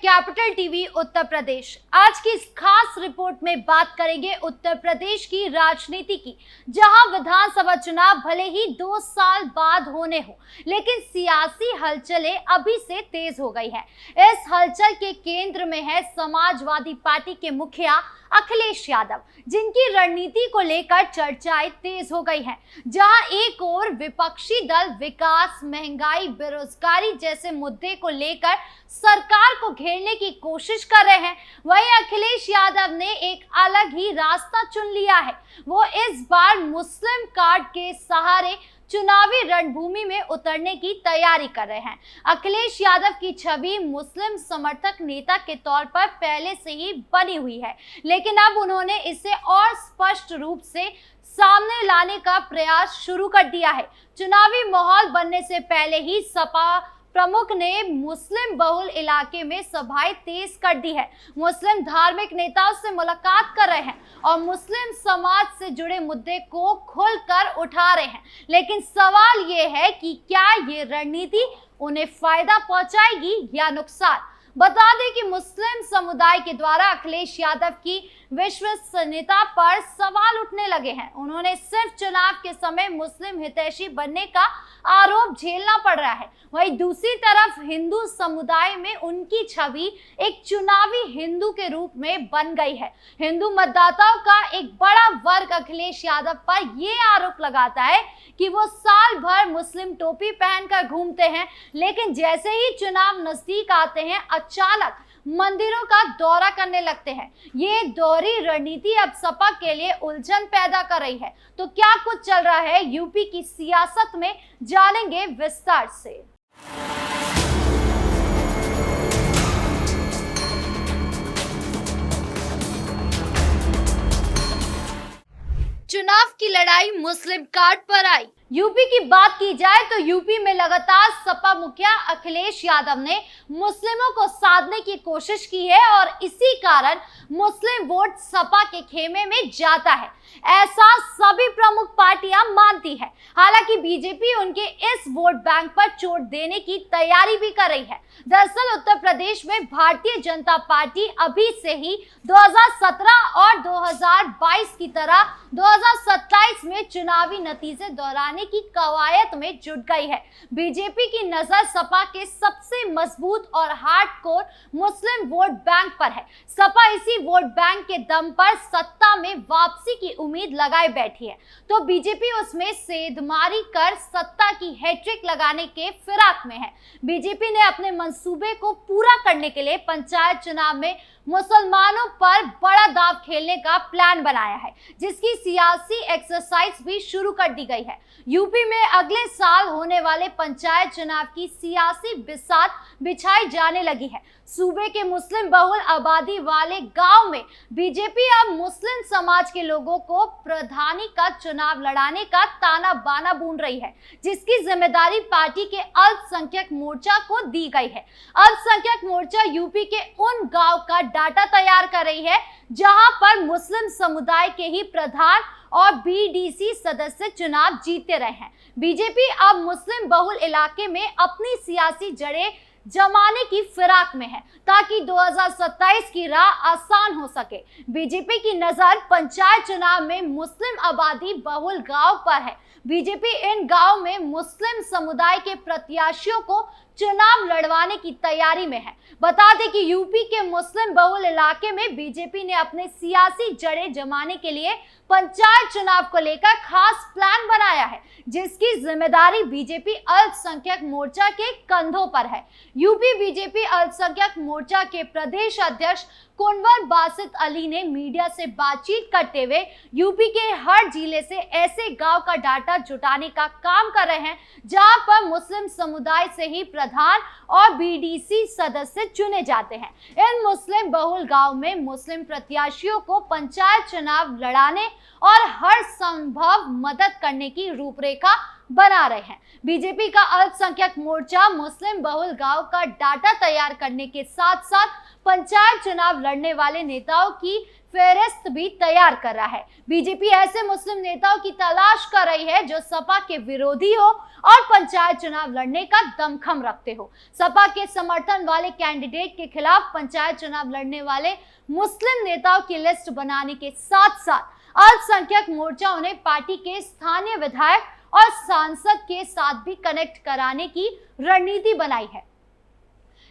Capital TV Uttar Pradesh. आज की इस खास रिपोर्ट में बात करेंगे उत्तर प्रदेश की राजनीति की, जहां विधानसभा चुनाव भले ही 2 साल बाद होने हो, लेकिन सियासी हलचलें अभी से तेज हो गई है। इस हलचल के केंद्र में है समाजवादी पार्टी के मुखिया अखिलेश यादव, जिनकी रणनीति को लेकर चर्चाएं तेज हो गई हैं। जहां एक ओर विपक्षी दल विकास, महंगाई, बेरोजगारी जैसे मुद्दे को लेकर सरकार को घेरने की कोशिश कर रहे हैं, वहीं अखिलेश यादव ने एक अलग ही रास्ता चुन लिया है। वो इस बार मुस्लिम कार्ड के सहारे चुनावी रणभूमि में उतरने की तैयारी कर रहे हैं। अखिलेश यादव की छवि मुस्लिम समर्थक नेता के तौर पर पहले से ही बनी हुई है, लेकिन अब उन्होंने इसे और स्पष्ट रूप से सामने लाने का प्रयास शुरू कर दिया है। चुनावी माहौल बनने से पहले ही सपा प्रमुख ने मुस्लिम बहुल इलाके में सभाएं तेज कर दी है। मुस्लिम धार्मिक नेताओं से मुलाकात कर रहे हैं और मुस्लिम समाज से जुड़े मुद्दे को खुलकर उठा रहे हैं। लेकिन सवाल ये है कि क्या ये रणनीति उन्हें फायदा पहुंचाएगी या नुकसान। बता दें कि मुस्लिम समुदाय के द्वारा अखिलेश यादव की विश्वसनीयता पर सवाल उठने लगे हैं। उन्होंने सिर्फ चुनाव के समय मुस्लिम हितैषी बनने का आरोप झेलना पड़ रहा है। वहीं दूसरी तरफ हिंदू समुदाय में उनकी छवि एक चुनावी हिंदू के रूप में बन गई है। हिंदू मतदाताओं का एक बड़ा वर्ग अखिलेश यादव पर यह आरोप लगाता है कि वो साल भर मुस्लिम टोपी पहनकर घूमते हैं, लेकिन जैसे ही चुनाव नजदीक आते हैं अचानक मंदिरों का दौरा करने लगते हैं। ये दोहरी रणनीति अब सपा के लिए उलझन पैदा कर रही है। तो क्या कुछ चल रहा है यूपी की सियासत में, जानेंगे विस्तार से। चुनाव की लड़ाई मुस्लिम कार्ड पर आई। यूपी की बात की जाए तो यूपी में लगातार सपा मुखिया अखिलेश यादव ने मुस्लिमों को साधने की कोशिश की है और इसी कारण मुस्लिम वोट सपा के खेमे में जाता है, ऐसा सभी प्रमुख पार्टियां मानती है। हालांकि बीजेपी उनके इस वोट बैंक पर चोट देने की तैयारी भी कर रही है। दरअसल उत्तर प्रदेश में भारतीय जनता पार्टी अभी से ही 2017 और 2022 की तरह 2027 में चुनावी नतीजे दोहराने की कवायद में जुट गई है। बीजेपी की नजर सपा के सबसे मजबूत और हार्डकोर मुस्लिम वोट बैंक पर है। सपा इसी वोट बैंक के दम पर सत्ता में वापसी की उम्मीद लगाए बैठी है, तो बीजेपी उसमें सेंधमारी कर सत्ता की हैट्रिक लगाने के फिराक में है। बीजेपी ने अपने मंसूबे को पूरा करने के लिए पंचायत चुनाव में मुसलमानों पर बड़ा दांव खेलने का प्लान बनाया है, जिसकी सियासी एक्सरसाइज भी शुरू कर दी गई है। यूपी में अगले साल होने वाले पंचायत चुनाव की सियासी बिसात बिछाई जाने लगी है। सूबे के मुस्लिम बहुल आबादी वाले गांव में बीजेपी अब मुस्लिम समाज के लोगों को प्रधानी का चुनाव लड़ाने का ताना बाना बूंद रही है, जिसकी जिम्मेदारी पार्टी के अल्पसंख्यक मोर्चा को दी गई है। अल्पसंख्यक मोर्चा यूपी के उन गांव का डाटा तैयार कर रही है जहां पर मुस्लिम समुदाय के ही प्रधान और बीडीसी सदस्य चुनाव जीतते रहे हैं। बीजेपी अब मुस्लिम बहुल इलाके में अपनी सियासी जड़ें जमाने की फिराक में है, ताकि 2027 की राह आसान हो सके। बीजेपी की नजर पंचायत चुनाव में मुस्लिम आबादी बहुल गांव पर है। बीजेपी इन गांव में मुस्लिम समुदाय के प्रत्याशियों को चुनाव लड़वाने की तैयारी में है। बता दें कि यूपी के मुस्लिम बहुल इलाके में बीजेपी ने अपने सियासी जड़ें जमाने के लिए पंचायत चुनाव को लेकर खास प्लान बनाया है, जिसकी जिम्मेदारी बीजेपी अल्पसंख्यक मोर्चा के कंधों पर है। यूपी बीजेपी अल्पसंख्यक मोर्चा के प्रदेश अध्यक्ष कुंवर बासित अली ने मीडिया से बातचीत करते हुए यूपी के हर जिले से ऐसे गांव का डाटा जुटाने का काम कर रहे हैं जहां पर मुस्लिम समुदाय से ही प्रधान और बीडीसी सदस्य चुने जाते हैं। इन मुस्लिम बहुल गांव में मुस्लिम प्रत्याशियों को पंचायत चुनाव लड़ाने और हर संभव मदद करने की रूपरेखा बना रहे हैं। बीजेपी का अल्पसंख्यक मोर्चा मुस्लिम बहुल गांव का डाटा तैयार करने के साथ साथ पंचायत चुनाव लड़ने वाले नेताओं की फेहरिस्त भी तैयार कर रहा है। बीजेपी ऐसे मुस्लिम नेताओं की तलाश कर रही है जो सपा के विरोधी हो और पंचायत चुनाव लड़ने का दमखम रखते हो। सपा के समर्थन वाले कैंडिडेट के खिलाफ पंचायत चुनाव लड़ने वाले मुस्लिम नेताओं की लिस्ट बनाने के साथ साथ अल्पसंख्यक मोर्चा उन्हें पार्टी के स्थानीय विधायक और सांसद के साथ भी कनेक्ट कराने की रणनीति बनाई है।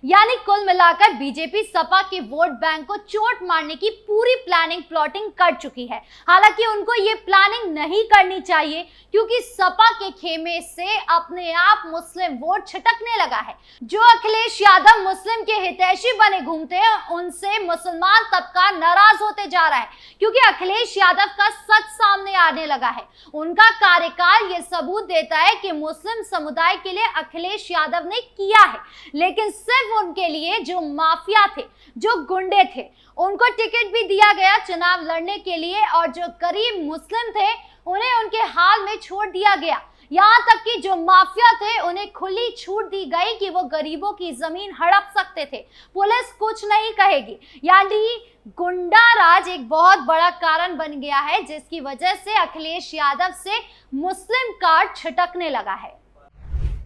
यानी कुल मिलाकर बीजेपी सपा के वोट बैंक को चोट मारने की पूरी प्लानिंग प्लॉटिंग कर चुकी है। हालांकि उनको ये प्लानिंग नहीं करनी चाहिए क्योंकि सपा के खेमे से अपने आप मुस्लिम वोट छिटकने लगा है। जो अखिलेश यादव मुस्लिम के हितैषी बने घूमते हैं उनसे मुसलमान तबका नाराज होते जा रहा है क्योंकि अखिलेश यादव का सच सामने आने लगा है। उनका कार्यकाल ये सबूत देता है कि मुस्लिम समुदाय के लिए अखिलेश यादव ने किया है, लेकिन सिर्फ उनके लिए जो माफिया थे, जो गुंडे थे, उनको टिकट भी दिया गया चुनाव लड़ने के लिए और जो गरीब मुस्लिम थे उन्हें उनके हाल में छोड़ दिया गया। यहाँ तक कि जो माफिया थे उन्हें खुली छूट दी गई कि वो गरीबों की जमीन हड़प सकते थे, पुलिस कुछ नहीं कहेगी। यानी गुंडा राज एक बहुत बड़ा कारण बन गया है जिसकी वजह से अखिलेश यादव से मुस्लिम कार्ड छिटकने लगा है।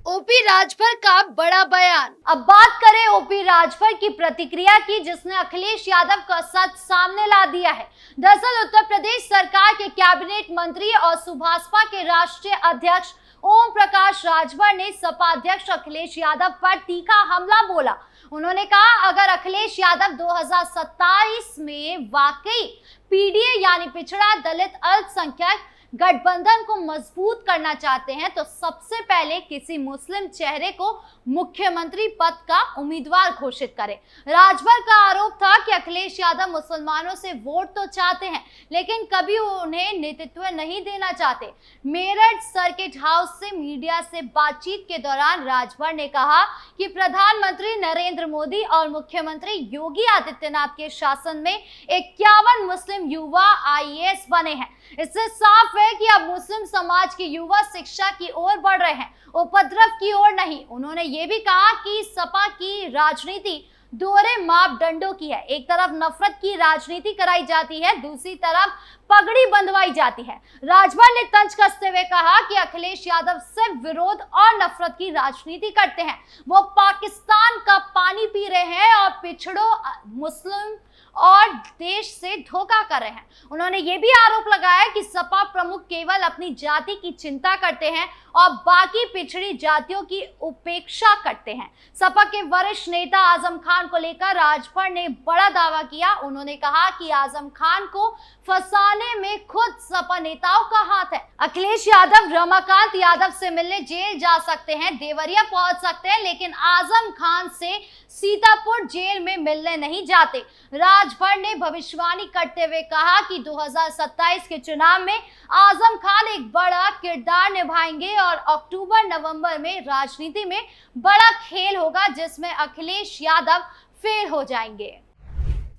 ओपी राजभर का बड़ा बयान। अब बात करें ओपी राजभर की प्रतिक्रिया की जिसने अखिलेश यादव का सच सामने ला दिया है। दरअसल उत्तर प्रदेश सरकार के कैबिनेट मंत्री और सुभाषपा के राष्ट्रीय अध्यक्ष ओम प्रकाश राजभर ने सपा अध्यक्ष अखिलेश यादव पर तीखा हमला बोला। उन्होंने कहा अगर अखिलेश यादव 2027 में वाकई पीडीए यानी पिछड़ा दलित अल्पसंख्यक गठबंधन को मजबूत करना चाहते हैं तो सबसे पहले किसी मुस्लिम चेहरे को मुख्यमंत्री पद का उम्मीदवार घोषित करें। राजभर का आरोप था कि अखिलेश यादव मुसलमानों से वोट तो चाहते हैं लेकिन कभी उन्हें नेतृत्व नहीं देना चाहते। मेरठ सर्किट हाउस से मीडिया से बातचीत के दौरान राजभर ने कहा कि प्रधानमंत्री नरेंद्र मोदी और मुख्यमंत्री योगी आदित्यनाथ के शासन में 51 मुस्लिम युवा IAS बने हैं। इससे साफ है कि अब मुस्लिम समाज के युवा शिक्षा की ओर बढ़ रहे हैं, उपद्रव की ओर नहीं। उन्होंने ये भी कहा कि सपा की राजनीति दोहरे मापदंडों की है। एक तरफ नफरत की राजनीति कराई जाती है, दूसरी तरफ पगड़ी बंधवाई जाती है। राजभर ने तंज कसते हुए कहा कि अखिलेश यादव सिर्फ विरोध और नफरत की राजनीति करते हैं। वो पाकिस्तान का पानी पी रहे हैं और पिछड़ों, मुस्लिम और देश से धोखा कर रहे हैं। उन्होंने ये भी आरोप लगाया कि सपा प्रमुख केवल अपनी जाति की चिंता करते हैं और बाकी पिछड़ी जातियों की उपेक्षा करते हैं। सपा के वरिष्ठ नेता आजम खान को लेकर राजभर ने बड़ा दावा किया। उन्होंने कहा कि आजम खान को फंसाने में खुद सपा नेताओं का हाथ है। अखिलेश यादव रमाकांत यादव से मिलने जेल जा सकते हैं, देवरिया पहुंच सकते हैं, लेकिन आजम खान से सीतापुर जेल में मिलने नहीं जाते। राजभर ने भविष्यवाणी करते हुए कहा कि 2027 के चुनाव में आजम खान एक बड़ा किरदार निभाएंगे और अक्टूबर-नवंबर में राजनीति में बड़ा खेल होगा जिसमें अखिलेश यादव फेल हो जाएंगे।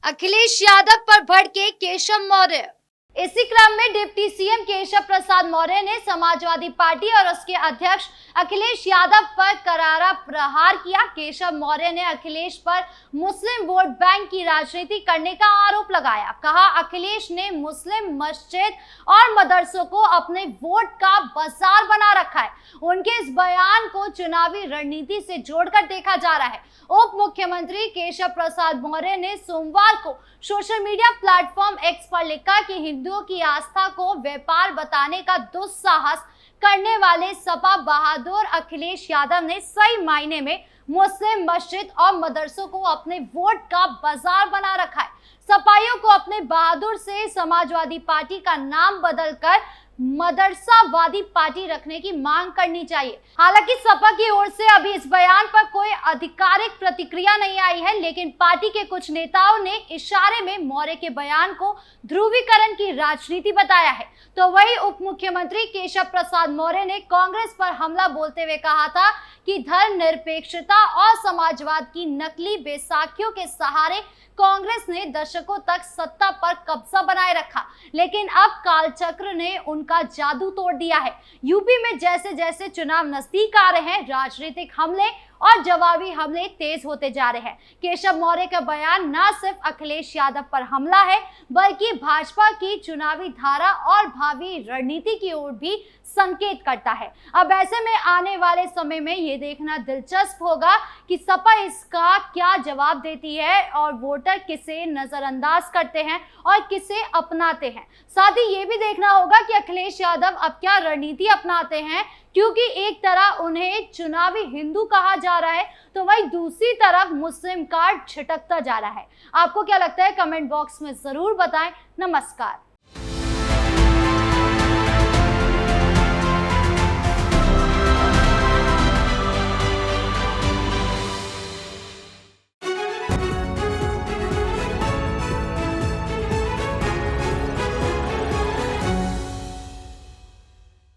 अखिलेश यादव पर भड़के केशव मौर्य। इसी क्रम में डिप्टी सीएम केशव प्रसाद मौर्य ने समाजवादी पार्टी और उसके अध्यक्ष अखिलेश यादव पर करारा प्रहार किया। केशव मौर्य ने अखिलेश पर मुस्लिम वोट बैंक की राजनीति करने का आरोप लगाया। कहा अखिलेश ने मुस्लिम मस्जिद और मदरसों को अपने वोट का बाजार बना रखा है। उनके इस बयान को चुनावी रणनीति से जोड़कर देखा जा रहा है। उप मुख्यमंत्री केशव प्रसाद मौर्य ने सोमवार को सोशल मीडिया प्लेटफॉर्म एक्स पर लिखा कि हिंदुओं की आस्था को व्यापार बताने का दुस्साहस करने वाले सपा बहादुर अखिलेश यादव ने सही मायने में मुस्लिम मस्जिद और मदरसों को अपने वोट का बाजार बना रखा है। सपाइयों को अपने बहादुर से समाजवादी पार्टी का नाम बदलकर मदरसावादी पार्टी रखने की मांग करनी चाहिए। हालांकि सपा की ओर से अभी इस बयान पर कोई आधिकारिक प्रतिक्रिया नहीं आई है, लेकिन पार्टी के कुछ नेताओं ने इशारे में मौर्य के बयान को ध्रुवीकरण की राजनीति बताया है। तो वही उप मुख्यमंत्री केशव प्रसाद मौर्य ने कांग्रेस पर हमला बोलते हुए कहा था कि धर्मनिरपेक्षता और समाजवाद की नकली बैसाखियों के सहारे कांग्रेस ने दशकों तक सत्ता पर कब्जा बनाए रखा, लेकिन अब कालचक्र ने उनका जादू तोड़ दिया है। यूपी में जैसे जैसे चुनाव नजदीक आ रहे हैं, राजनीतिक हमले और जवाबी हमले तेज होते जा रहे हैं। केशव मौर्य का बयान न सिर्फ अखिलेश यादव पर हमला है, बल्कि भाजपा की चुनावी धारा और भावी रणनीति की ओर भी संकेत करता है। अब ऐसे में आने वाले समय में ये देखना दिलचस्प होगा कि सपा इसका क्या जवाब देती है और वोटर किसे नजरअंदाज करते हैं और किसे अपनाते हैं। साथ ही ये भी देखना होगा कि अखिलेश यादव अब क्या रणनीति अपनाते हैं, क्योंकि एक तरह उन्हें चुनावी हिंदू कहा जा रहा है तो वहीं दूसरी तरफ मुस्लिम कार्ड छिटकता जा रहा है। आपको क्या लगता है, कमेंट बॉक्स में जरूर बताएं। नमस्कार।